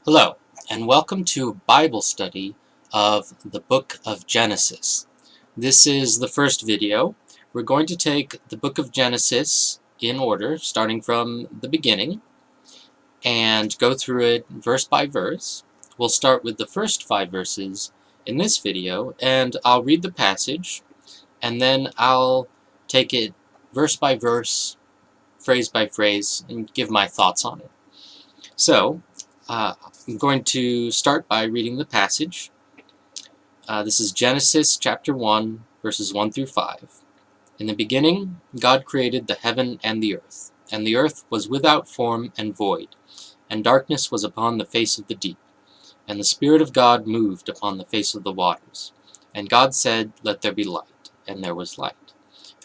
Hello, and welcome to a Bible study of the book of Genesis. This is the first video. We're going to take the book of Genesis in order, starting from the beginning, and go through it verse by verse. We'll start with the first 5 verses in this video, and I'll read the passage, and then I'll take it verse by verse, phrase by phrase, and give my thoughts on it. So, I'm going to start by reading the passage. This is Genesis chapter 1, verses 1 through 5. In the beginning, God created the heaven and the earth was without form and void, and darkness was upon the face of the deep. And the Spirit of God moved upon the face of the waters. And God said, "Let there be light," and there was light.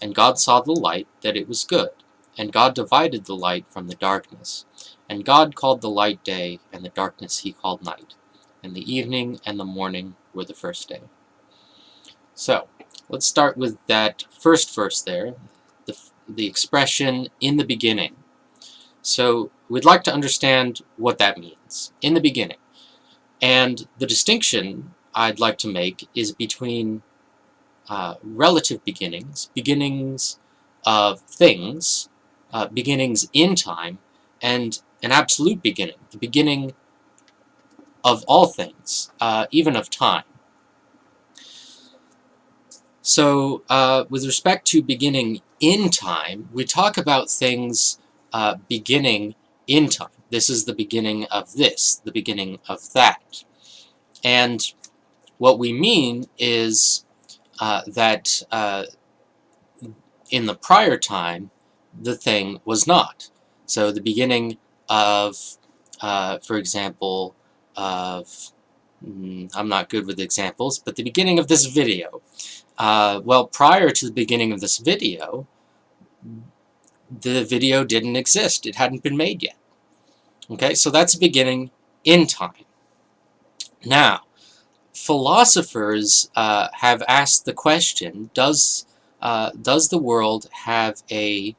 And God saw the light, that it was good. And God divided the light from the darkness. And God called the light day, and the darkness he called night. And the evening and the morning were the first day. So, let's start with that first verse there, the expression, "in the beginning." So, we'd like to understand what that means, in the beginning. And the distinction I'd like to make is between relative beginnings, beginnings of things, beginnings in time, and an absolute beginning, the beginning of all things, even of time. So with respect to beginning in time, we talk about things beginning in time. This is the beginning of this, the beginning of that. And what we mean is that in the prior time, the thing was not. So the beginning of, for example, I'm not good with examples, but the beginning of this video. Well, prior to the beginning of this video, the video didn't exist. It hadn't been made yet. Okay, so that's a beginning in time. Now, philosophers have asked the question, does the world have a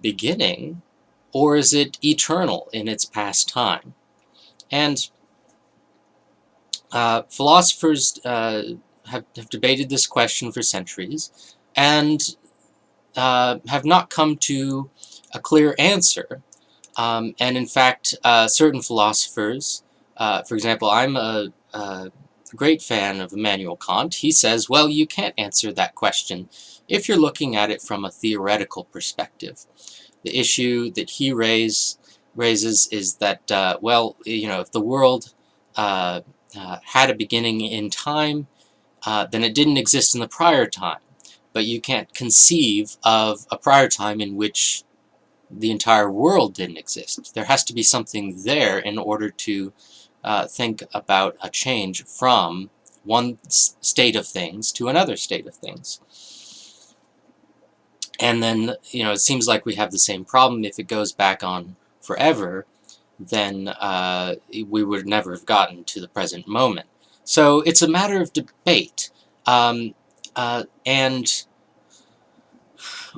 beginning, or is it eternal in its past time? And philosophers have debated this question for centuries, and have not come to a clear answer. And in fact, certain philosophers, for example, I'm a great fan of Immanuel Kant. He says, well, you can't answer that question if you're looking at it from a theoretical perspective. The issue that he raises is that, well, you know, if the world had a beginning in time, then it didn't exist in the prior time. But you can't conceive of a prior time in which the entire world didn't exist. There has to be something there in order to think about a change from one state of things to another state of things. And then, you know, it seems like we have the same problem. If it goes back on forever, then we would never have gotten to the present moment. So it's a matter of debate. And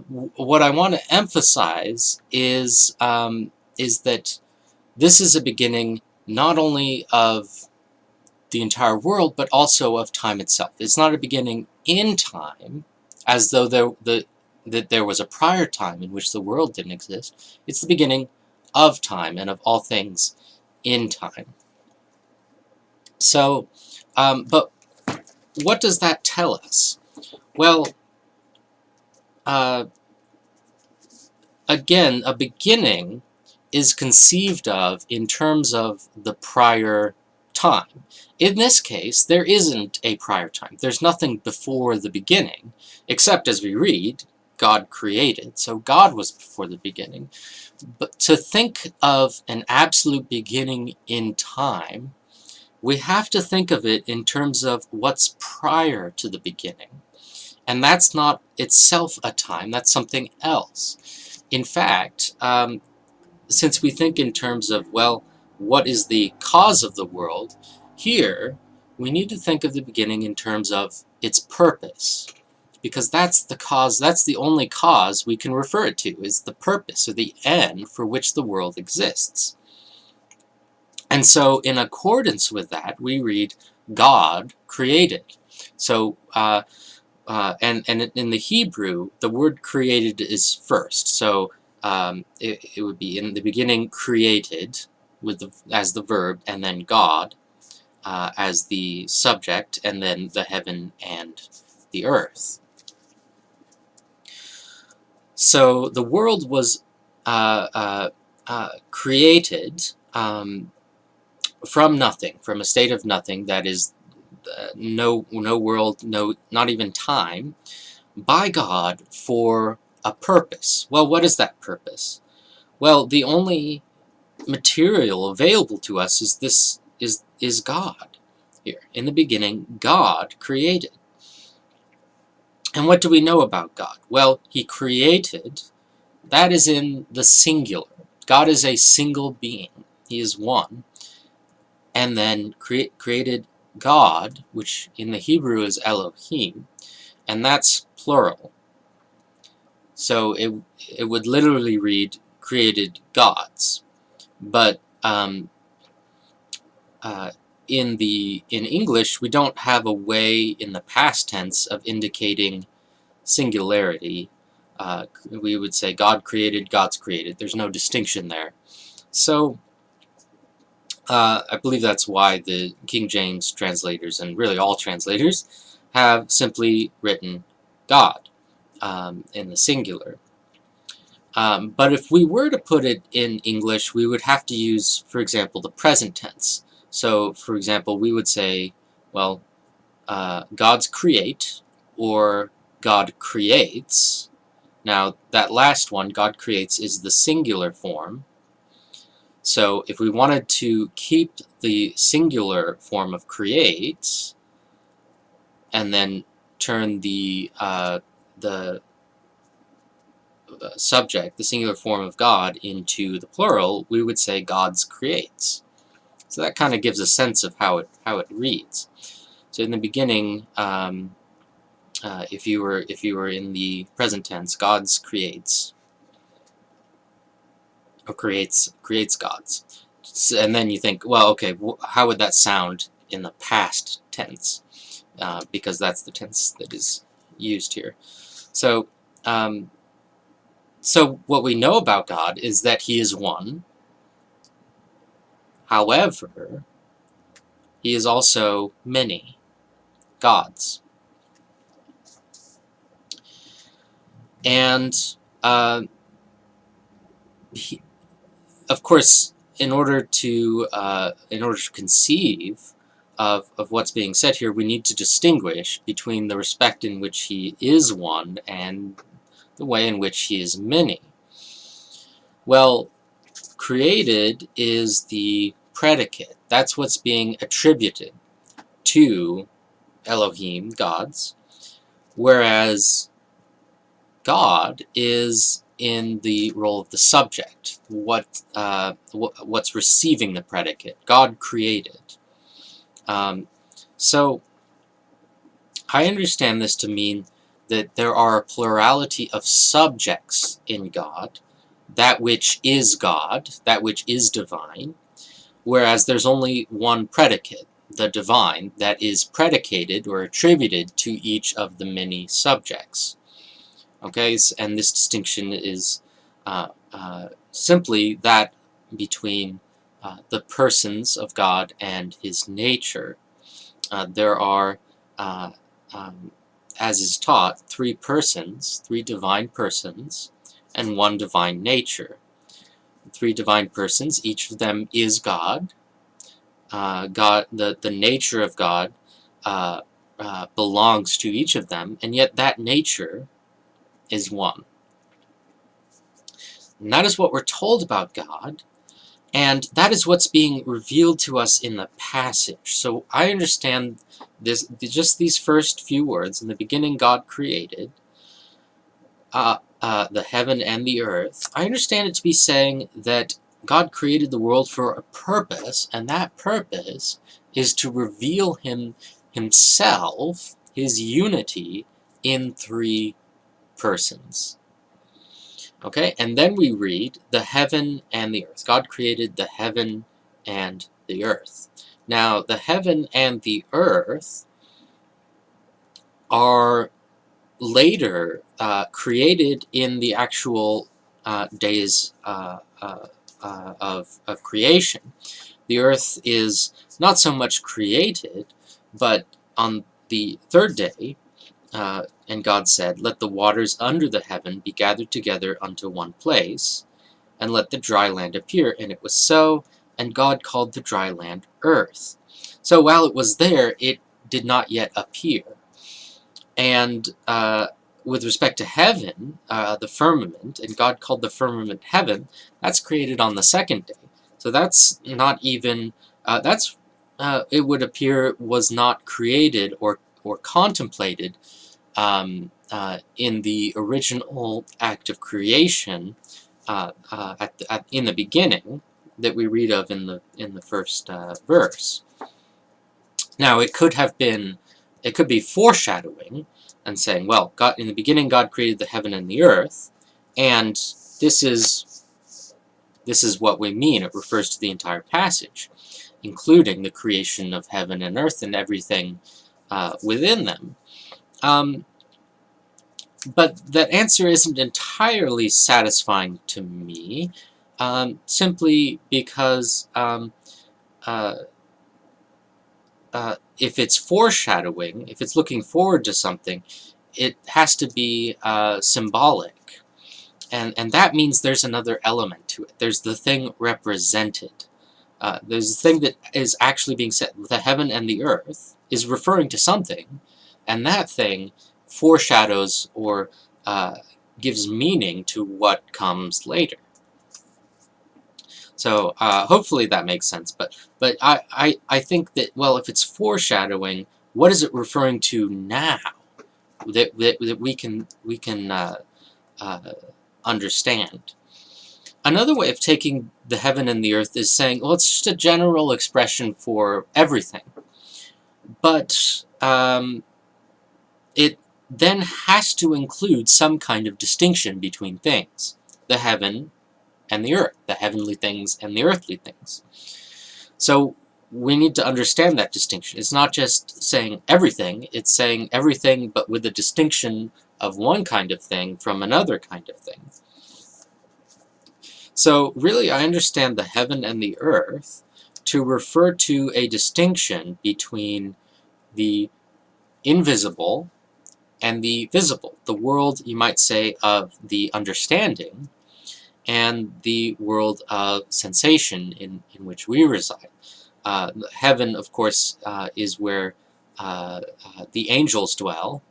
what I want to emphasize is that this is a beginning not only of the entire world, but also of time itself. It's not a beginning in time, as though that there was a prior time in which the world didn't exist. It's the beginning of time and of all things in time. So, but what does that tell us? Well, again, a beginning is conceived of in terms of the prior time. In this case, there isn't a prior time. There's nothing before the beginning, except as we read, God created. So God was before the beginning. But to think of an absolute beginning in time, we have to think of it in terms of what's prior to the beginning. And that's not itself a time, that's something else. In fact, since we think in terms of, well, what is the cause of the world, here we need to think of the beginning in terms of its purpose. Because that's the cause, that's the only cause we can refer it to, is the purpose or the end for which the world exists. And And so in accordance with that, we read God created. So and in the Hebrew, the word created is first. So it would be in the beginning created with as the verb, and then God as the subject, and then the heaven and the earth. So the world was created from nothing, from a state of nothing, that is no world, not even time, by God for a purpose. Well, what is that purpose? Well, the only material available to us is God. Here, in the beginning, God created. And what do we know about God? Well, He created. That is in the singular. God is a single being. He is one. And then created God, which in the Hebrew is Elohim, and that's plural. So it would literally read created gods. But in English, we don't have a way in the past tense of indicating singularity. We would say God created, gods created. There's no distinction there. So I believe that's why the King James translators, and really all translators, have simply written God in the singular. But if we were to put it in English, we would have to use, for example, the present tense. So, for example, we would say, well, gods create, or God creates. Now, that last one, God creates, is the singular form. So, if we wanted to keep the singular form of creates, and then turn the subject, the singular form of God, into the plural, we would say gods creates. So that kind of gives a sense of how it reads. So in the beginning, if you were in the present tense, gods creates, or creates gods. And then you think, well, okay, how would that sound in the past tense? Because that's the tense that is used here. So so what we know about God is that He is one. However, He is also many gods. And of course, in order to conceive of what's being said here, we need to distinguish between the respect in which He is one and the way in which He is many. Well, created is the predicate. That's what's being attributed to Elohim, gods, whereas God is in the role of the subject, what's receiving the predicate. God created. So I understand this to mean that there are a plurality of subjects in God, that which is God, that which is divine, whereas there's only one predicate, the divine, that is predicated or attributed to each of the many subjects. Okay, and this distinction is simply that between the persons of God and His nature. There are, as is taught, three persons, three divine persons, and one divine nature. Three divine persons, each of them is God. The nature of God belongs to each of them, and yet that nature is one. And that is what we're told about God, and that is what's being revealed to us in the passage. So I understand this, just these first few words. In the beginning, God created the heaven and the earth. I understand it to be saying that God created the world for a purpose, and that purpose is to reveal Himself, His unity, in three persons. Okay, and then we read the heaven and the earth. God created the heaven and the earth. Now, the heaven and the earth are later created in the actual days of creation. The earth is not so much created, but on the third day, and God said, "Let the waters under the heaven be gathered together unto one place, and let the dry land appear." And it was so, and God called the dry land earth. So while it was there, it did not yet appear. And with respect to heaven, the firmament, and God called the firmament heaven, that's created on the second day. So that's not even, it would appear, was not created or contemplated in the original act of creation in the beginning that we read of in the first verse. Now, it could be foreshadowing and saying, well, God, in the beginning God created the heaven and the earth, and this is what we mean. It refers to the entire passage, including the creation of heaven and earth and everything within them. But that answer isn't entirely satisfying to me, simply because if it's foreshadowing, if it's looking forward to something, it has to be symbolic. And that means there's another element to it. There's the thing represented. There's the thing that is actually being said. The heaven and the earth is referring to something, and that thing foreshadows or gives meaning to what comes later. So hopefully that makes sense. But I think that, well, if it's foreshadowing, what is it referring to now that we can understand? Another way of taking the heaven and the earth is saying, well, it's just a general expression for everything. But it then has to include some kind of distinction between things. The heaven and the earth, the heavenly things and the earthly things. So we need to understand that distinction. It's not just saying everything, it's saying everything but with the distinction of one kind of thing from another kind of thing. So really, I understand the heaven and the earth to refer to a distinction between the invisible and the visible. The world, you might say, of the understanding and the world of sensation in which we reside. Heaven, of course, is where the angels dwell.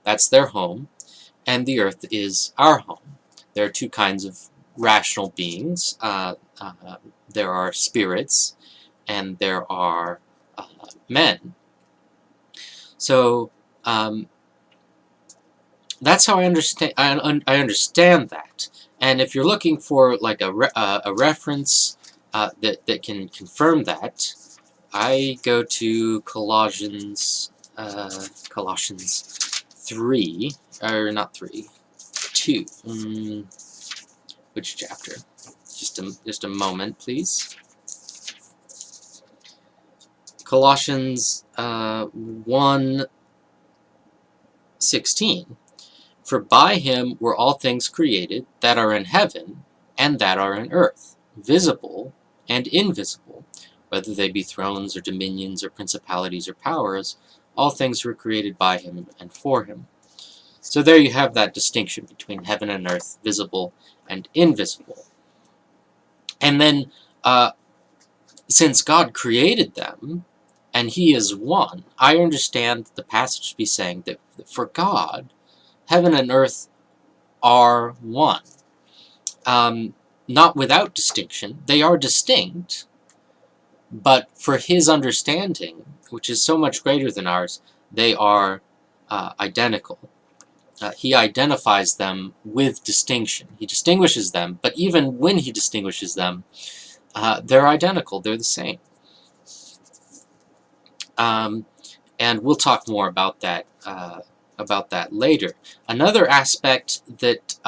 That's their home. And the earth is our home. There are two kinds of rational beings. There are spirits, and there are men. So that's how I understand. I understand that. And if you're looking for like a reference that can confirm that, I go to Colossians 3, or not 3, 2. Which chapter? Just a moment, please. Colossians 1:16. For by him were all things created that are in heaven and that are in earth, visible and invisible, whether they be thrones or dominions or principalities or powers. All things were created by him and for him. So there you have that distinction between heaven and earth, visible and invisible. And then, since God created them, and he is one, I understand the passage to be saying that for God, heaven and earth are one. Not without distinction. They are distinct, but for his understanding, which is so much greater than ours, they are identical. He identifies them with distinction. He distinguishes them, but even when he distinguishes them, they're identical. They're the same. And we'll talk more about that later. Another aspect that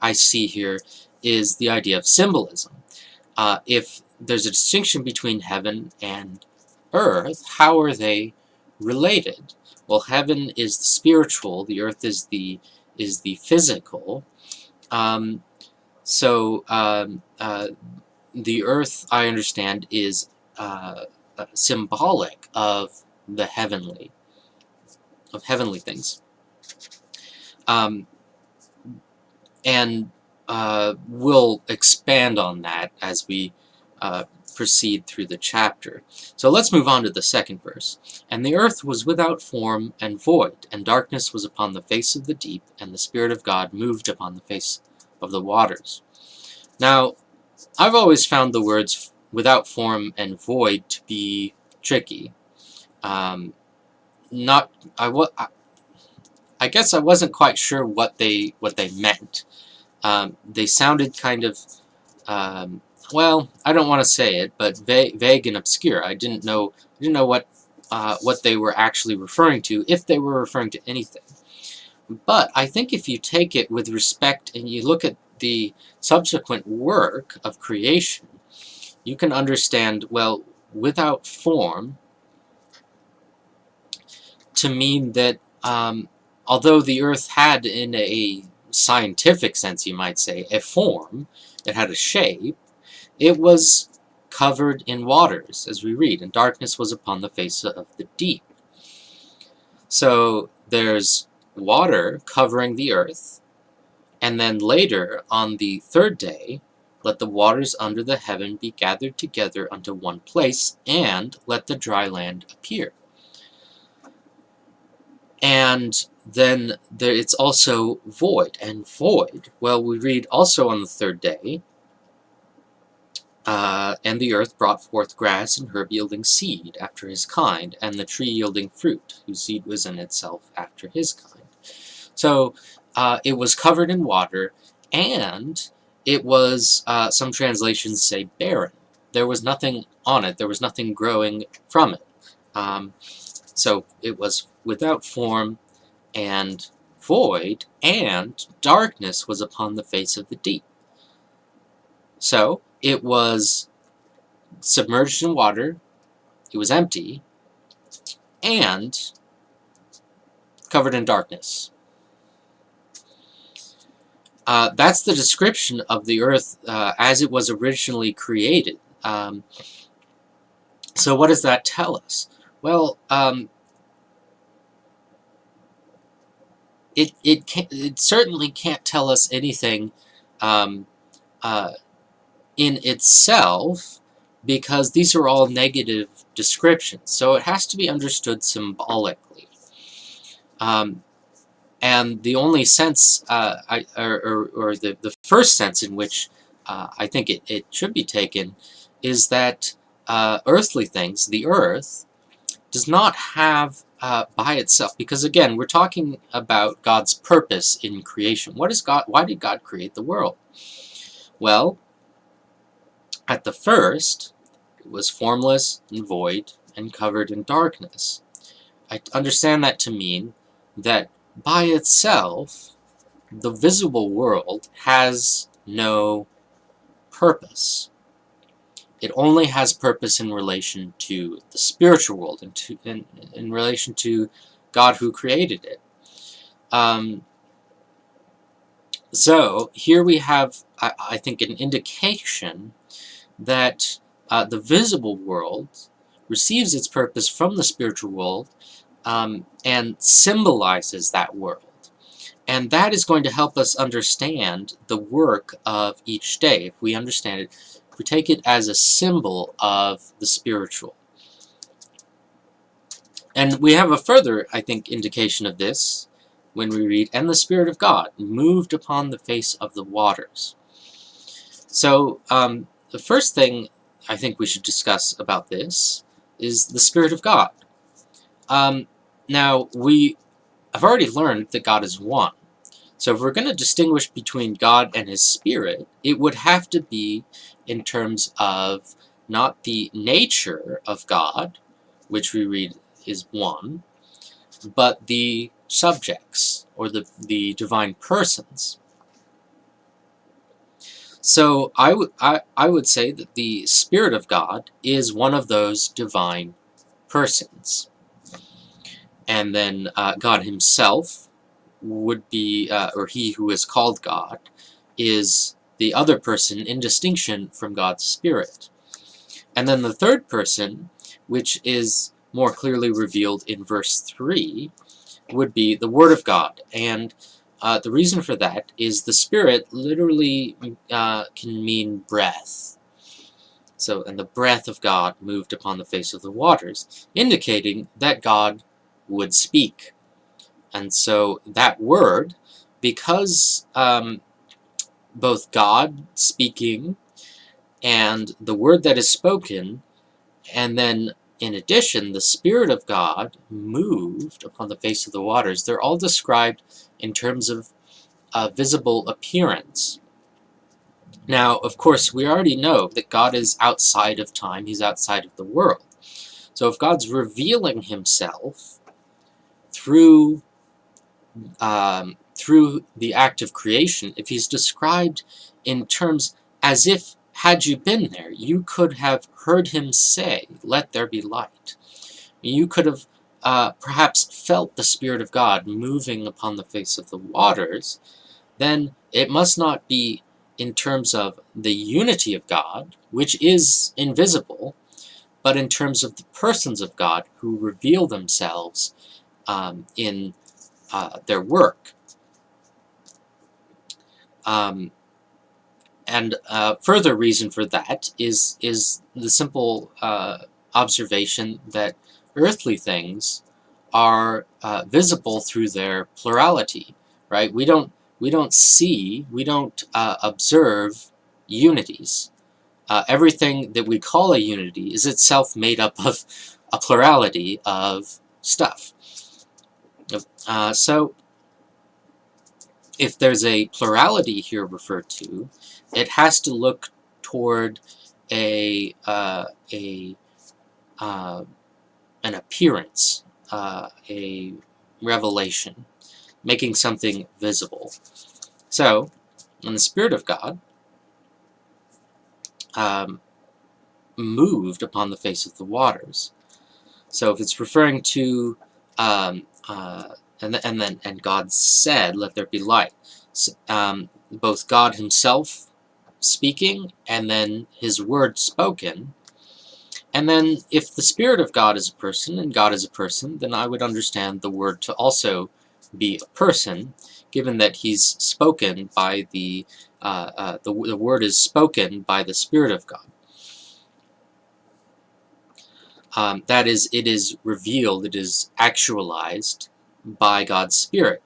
I see here is the idea of symbolism. If there's a distinction between heaven and earth. How are they related? Well, heaven is the spiritual, the earth is the physical. Um, so the earth, I understand, is symbolic of the heavenly, things. Um, and we'll expand on that as we proceed through the chapter. So let's move on to the second verse. And the earth was without form and void, and darkness was upon the face of the deep, and the Spirit of God moved upon the face of the waters. Now, I've always found the words without form and void to be tricky. Not I guess I wasn't quite sure what they meant. They sounded kind of well, I don't want to say it, but vague and obscure. I didn't know what they were actually referring to, if they were referring to anything. But I think if you take it with respect and you look at the subsequent work of creation, you can understand, well, without form, to mean that although the earth had, in a scientific sense, you might say, a form, it had a shape, it was covered in waters, as we read, and darkness was upon the face of the deep. So there's water covering the earth, and then later, on the third day, let the waters under the heaven be gathered together unto one place, and let the dry land appear. And then it's also void, and void. Well, we read also on the third day, and the earth brought forth grass and herb yielding seed after his kind, and the tree yielding fruit, whose seed was in itself after his kind. So it was covered in water, and it was, some translations say, barren. There was nothing on it. There was nothing growing from it. So it was without form and void, and darkness was upon the face of the deep. So it was submerged in water, it was empty, and covered in darkness. That's the description of the earth as it was originally created. So what does that tell us? Well, it certainly can't tell us anything in itself, because these are all negative descriptions. So it has to be understood symbolically. And the only sense, or the first sense in which I think it should be taken, is that earthly things, the earth, does not have by itself, because again, we're talking about God's purpose in creation. What is God? Why did God create the world? Well, at the first, it was formless and void and covered in darkness. I understand that to mean that by itself, the visible world has no purpose. It only has purpose in relation to the spiritual world, and in relation to God who created it. So here we have, I think, an indication that the visible world receives its purpose from the spiritual world, and symbolizes that world. And that is going to help us understand the work of each day. If we understand it, if we take it as a symbol of the spiritual. And we have a further, I think, indication of this when we read, and the Spirit of God moved upon the face of the waters. So the first thing I think we should discuss about this is the Spirit of God. Now, we have already learned that God is one. So if we're going to distinguish between God and His Spirit, it would have to be in terms of not the nature of God, which we read is one, but the subjects, or the divine persons. So I would say that the Spirit of God is one of those divine persons. And then God himself would be, or he who is called God, is the other person in distinction from God's Spirit. And then the third person, which is more clearly revealed in verse 3, would be the Word of God. And the reason for that is the Spirit literally can mean breath. So, and the breath of God moved upon the face of the waters, indicating that God would speak. And so that word, because both God speaking and the word that is spoken, and then in addition, the Spirit of God moved upon the face of the waters, they're all described in terms of visible appearance. Now, of course, we already know that God is outside of time, he's outside of the world. So if God's revealing himself through through the act of creation, if he's described in terms as if, had you been there, you could have heard him say, "Let there be light." You could have perhaps felt the Spirit of God moving upon the face of the waters, then it must not be in terms of the unity of God, which is invisible, but in terms of the persons of God who reveal themselves in their work. And further reason for that is the simple observation that earthly things are visible through their plurality, right? We don't observe unities. Everything that we call a unity is itself made up of a plurality of stuff. So if there's a plurality here referred to, it has to look toward an appearance, a revelation, making something visible. So, when the Spirit of God moved upon the face of the waters, so if it's referring to and God said, "Let there be light." So, both God Himself speaking and then His word spoken. And then if the Spirit of God is a person and God is a person, then I would understand the word to also be a person, given that He's spoken by the word is spoken by the Spirit of God. That is, it is revealed, it is actualized by God's Spirit.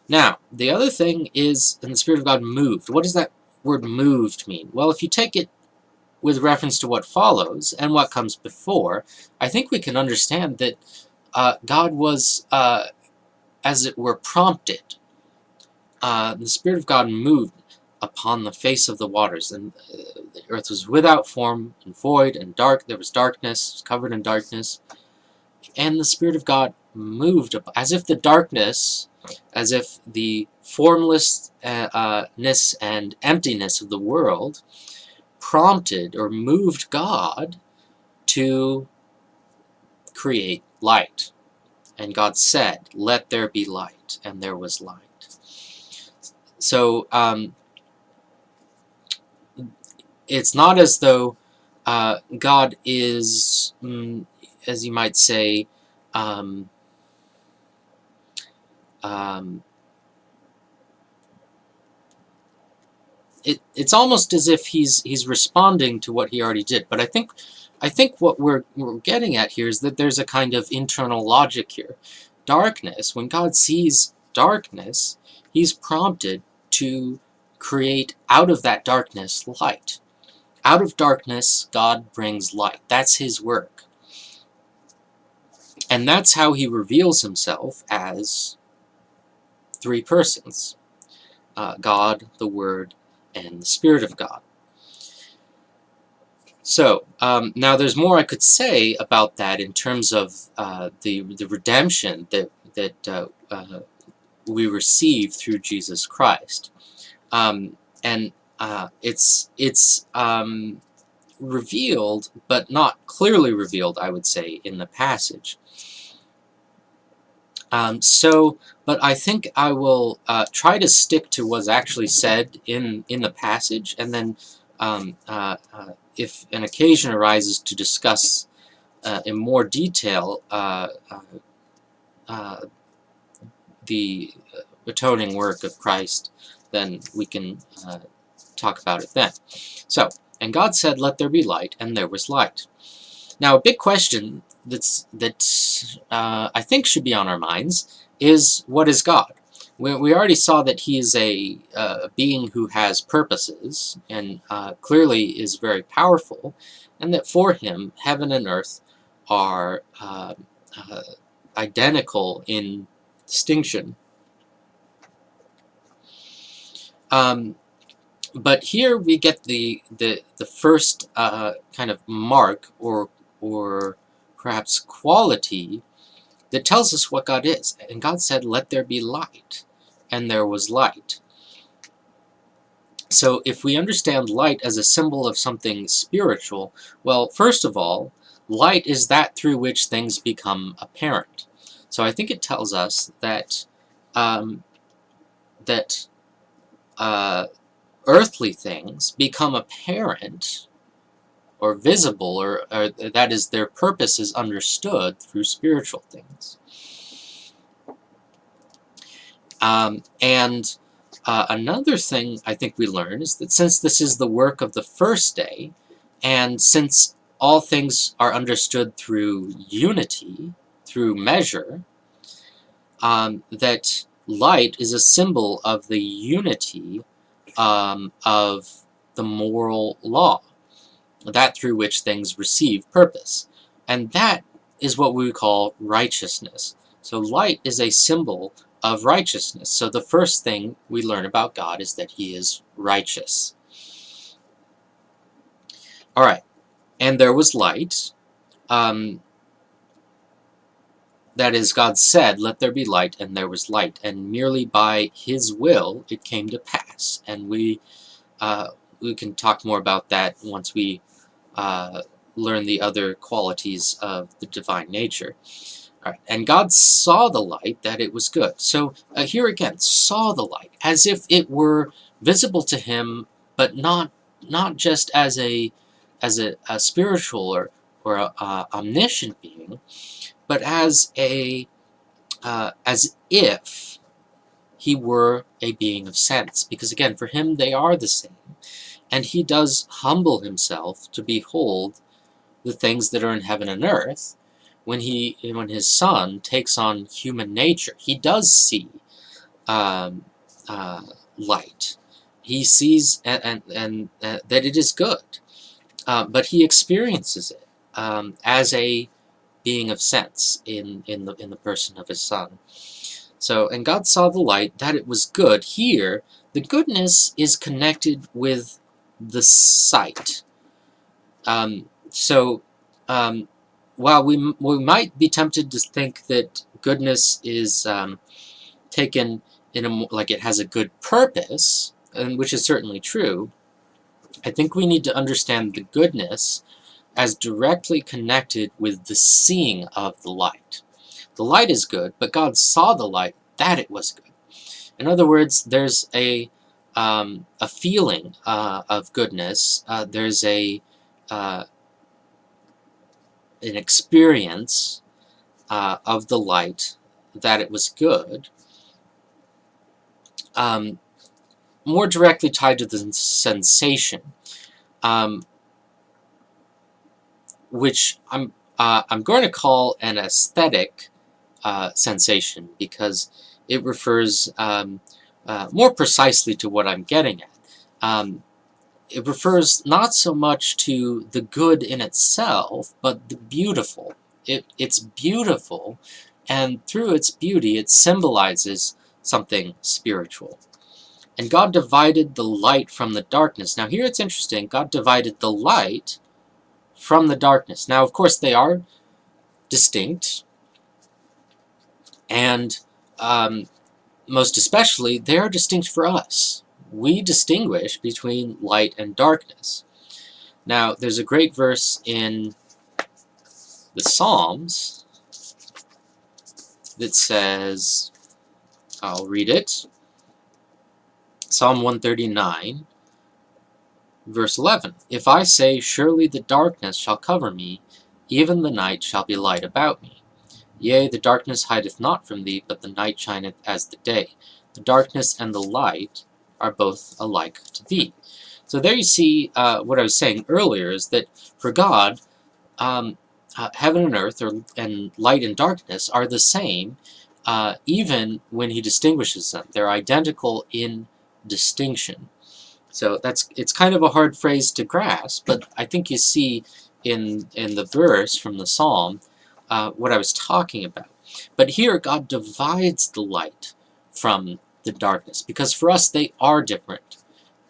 Now, the other thing is, and the Spirit of God moved. What does that word moved mean? Well, if you take it with reference to what follows and what comes before, I think we can understand that God was, as it were, prompted. The Spirit of God moved upon the face of the waters, and the earth was without form and void and dark. There was darkness, it was covered in darkness. And the Spirit of God moved as if the darkness, as if the formlessness and emptiness of the world prompted or moved God to create light. And God said, "Let there be light," and there was light. So it's not as though God is, as you might say, it's almost as if he's responding to what he already did. But I think what we're getting at here is that there's a kind of internal logic here. Darkness, when God sees darkness, he's prompted to create out of that darkness light. Out of darkness, God brings light. That's his work. And that's how he reveals himself as three persons. God, the Word, and the Spirit of God. So, now there's more I could say about that in terms of the redemption that we receive through Jesus Christ. And it's revealed, but not clearly revealed, I would say, in the passage. But I think I will try to stick to what's actually said in the passage, and then if an occasion arises to discuss in more detail the atoning work of Christ, then we can talk about it then. So, and God said, "Let there be light," and there was light. Now, a big question that I think should be on our minds is, what is God? We already saw that he is a being who has purposes and clearly is very powerful, and that for him, heaven and earth are identical in distinction. But here we get the first kind of mark or perhaps quality that tells us what God is. And God said, "Let there be light," and there was light. So if we understand light as a symbol of something spiritual, well, first of all, light is that through which things become apparent. So I think it tells us that that earthly things become apparent or visible, or that is, their purpose is understood through spiritual things. And another thing I think we learn is that since this is the work of the first day, and since all things are understood through unity, through measure, that light is a symbol of the unity of the moral law, that through which things receive purpose. And that is what we call righteousness. So light is a symbol of righteousness. So the first thing we learn about God is that he is righteous. All right, and there was light. That is, God said, "Let there be light," and there was light. And merely by his will it came to pass. And we can talk more about that once we learn the other qualities of the divine nature. All right. And God saw the light, that it was good. So here again, saw the light, as if it were visible to him, but not just as a spiritual or a omniscient being, but as if he were a being of sense. Because again, for him they are the same, and he does humble himself to behold the things that are in heaven and earth. When his son takes on human nature, he does see light. He sees and that it is good, but he experiences it as a being of sense in the person of his son. So, and God saw the light, that it was good. Here, the goodness is connected with the sight. While we might be tempted to think that goodness is taken in like it has a good purpose, and which is certainly true, I think we need to understand the goodness as directly connected with the seeing of the light. The light is good, but God saw the light, that it was good. In other words, there's a feeling of goodness. There's an experience of the light, that it was good, more directly tied to the sensation, which I'm going to call an aesthetic sensation, because it refers more precisely to what I'm getting at. It refers not so much to the good in itself, but the beautiful. It's beautiful, and through its beauty it symbolizes something spiritual. And God divided the light from the darkness. Now here it's interesting, God divided the light from the darkness. Now, of course, they are distinct, and most especially, they are distinct for us. we distinguish between light and darkness. Now, there's a great verse in the Psalms that says, I'll read it, Psalm 139, verse 11. If I say, surely the darkness shall cover me, even the night shall be light about me. Yea, the darkness hideth not from thee, but the night shineth as the day. The darkness and the light are both alike to thee. So there you see what I was saying earlier, is that for God, heaven and earth, and light and darkness, are the same, even when he distinguishes them. They're identical in distinction. So it's kind of a hard phrase to grasp, but I think you see in the verse from the Psalm what I was talking about. But here God divides the light from the darkness, because for us they are different.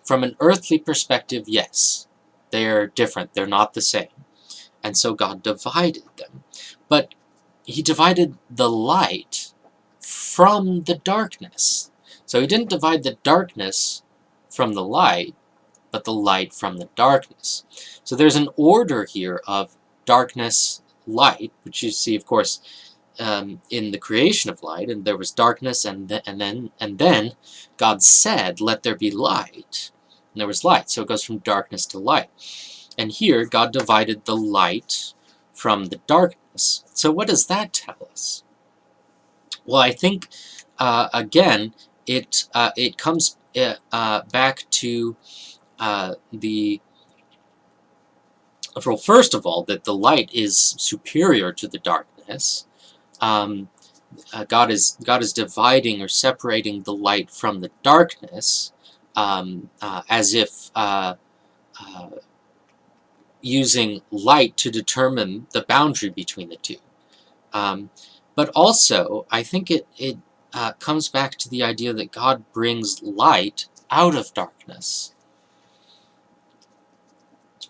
From an earthly perspective, yes, they're different. They're not the same. And so God divided them. But he divided the light from the darkness. So he didn't divide the darkness from the light, but the light from the darkness. So there's an order here of darkness, light, which you see, of course, in the creation of light, and there was darkness, and then God said, "Let there be light," and there was light. So it goes from darkness to light. And here, God divided the light from the darkness. So what does that tell us? Well, I think again, it comes back to well, first of all, that the light is superior to the darkness. Um, God is dividing or separating the light from the darkness, as if using light to determine the boundary between the two. But also, I think it comes back to the idea that God brings light out of darkness.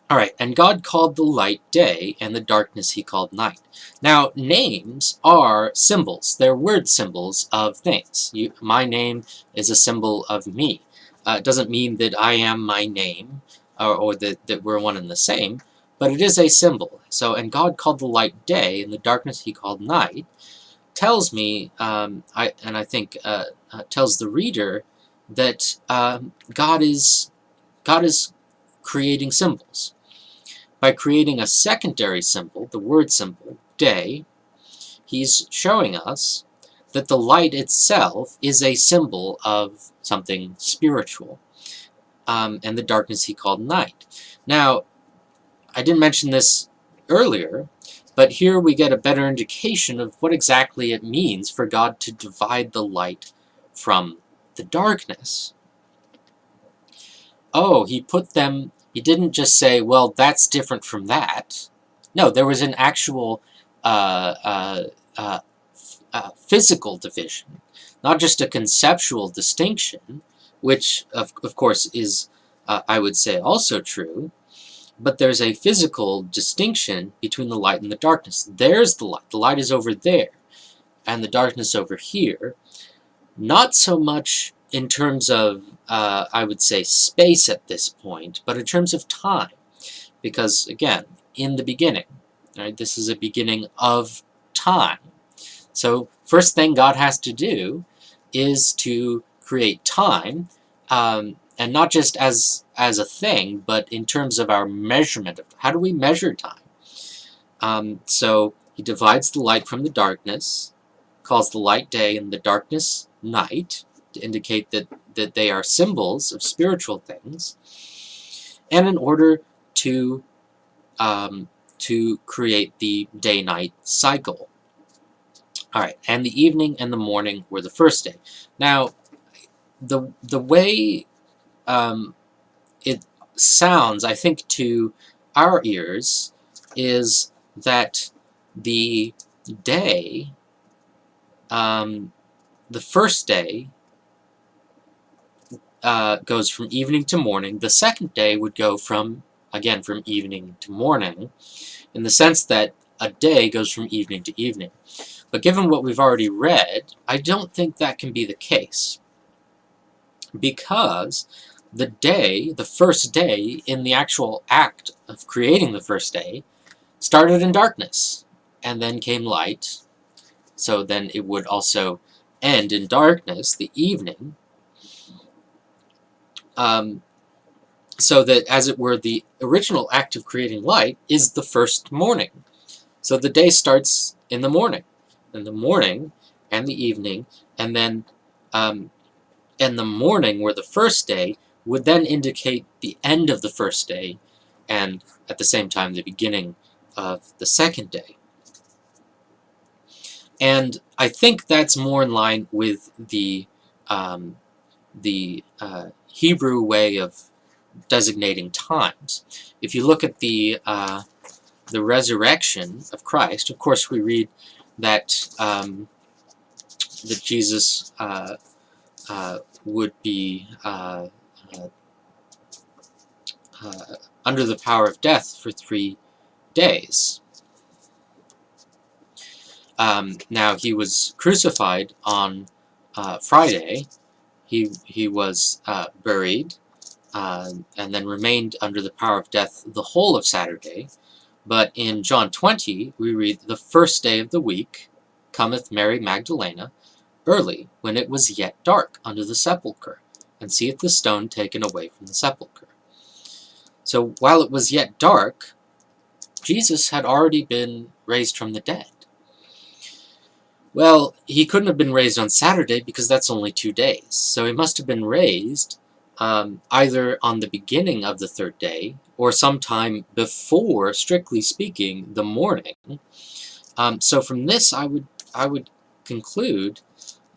All right, and God called the light day, and the darkness he called night. Now, names are symbols. They're word symbols of things. My name is a symbol of me. It doesn't mean that I am my name, or that we're one and the same, but it is a symbol. So, and God called the light day, and the darkness he called night, tells me, I think tells the reader that God is creating symbols. By creating a secondary symbol, the word symbol, day, he's showing us that the light itself is a symbol of something spiritual, and the darkness he called night. Now, I didn't mention this earlier, but here we get a better indication of what exactly it means for God to divide the light from the darkness. Oh, he didn't just say, well, that's different from that. No, there was an actual physical division, not just a conceptual distinction, which, of course, is, I would say, also true, but there's a physical distinction between the light and the darkness. There's the light. The light is over there, and the darkness over here. Not so much in terms of, I would say, space at this point, but in terms of time. Because, again, in the beginning, right, this is a beginning of time. So, first thing God has to do is to create time, and not just as a thing, but in terms of our measurement of how do we measure time. So he divides the light from the darkness, calls the light day and the darkness night, to indicate that they are symbols of spiritual things, and in order to create the day-night cycle. All right, and the evening and the morning were the first day. Now, the way it sounds, I think, to our ears, is that the day, the first day, goes from evening to morning. The second day would go from evening to morning, in the sense that a day goes from evening to evening. But given what we've already read, I don't think that can be the case. because the first day in the actual act of creating the first day, started in darkness, and then came light. So then it would also end in darkness, the evening, so that, as it were, the original act of creating light is the first morning. So the day starts in the morning, and the evening, and then and the morning, where the first day, would then indicate the end of the first day, and at the same time the beginning of the second day. And I think that's more in line with the Hebrew way of designating times. If you look at the resurrection of Christ, of course we read that that Jesus would be under the power of death for 3 days. Now, he was crucified on Friday. He was buried, and then remained under the power of death the whole of Saturday. But in John 20, we read, "The first day of the week cometh Mary Magdalene early, when it was yet dark, unto the sepulchre, and seeth the stone taken away from the sepulchre." So while it was yet dark, Jesus had already been raised from the dead. Well, he couldn't have been raised on Saturday because that's only 2 days. So he must have been raised either on the beginning of the third day or sometime before, strictly speaking, the morning. So from this, I would conclude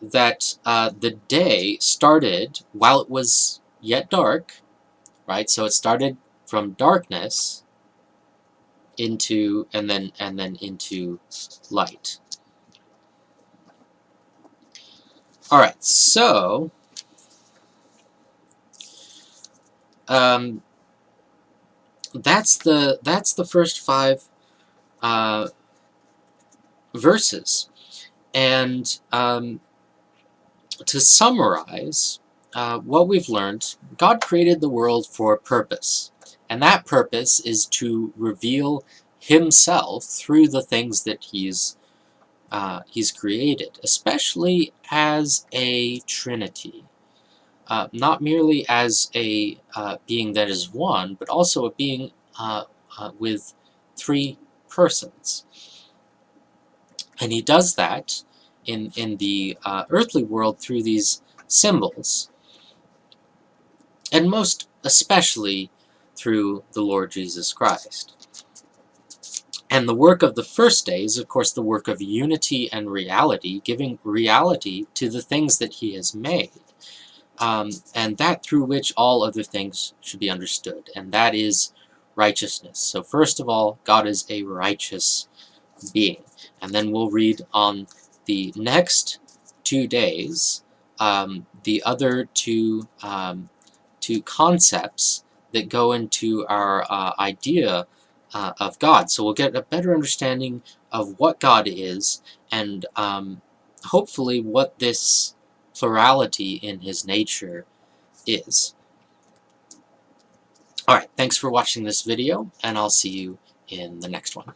that the day started while it was yet dark, right? So it started from darkness into and then into light. All right, so that's the first 5 verses, and to summarize what we've learned, God created the world for a purpose, and that purpose is to reveal Himself through the things that He's created, especially as a Trinity. Not merely as a being that is one, but also a being with 3 persons. And he does that in the earthly world through these symbols, and most especially through the Lord Jesus Christ. And the work of the first day is, of course, the work of unity and reality, giving reality to the things that He has made. And that through which all other things should be understood, and that is righteousness. So first of all, God is a righteous being, and then we'll read on the next 2 days the other two concepts that go into our idea of God. So we'll get a better understanding of what God is, and hopefully what this plurality in His nature is. Alright, thanks for watching this video, and I'll see you in the next one.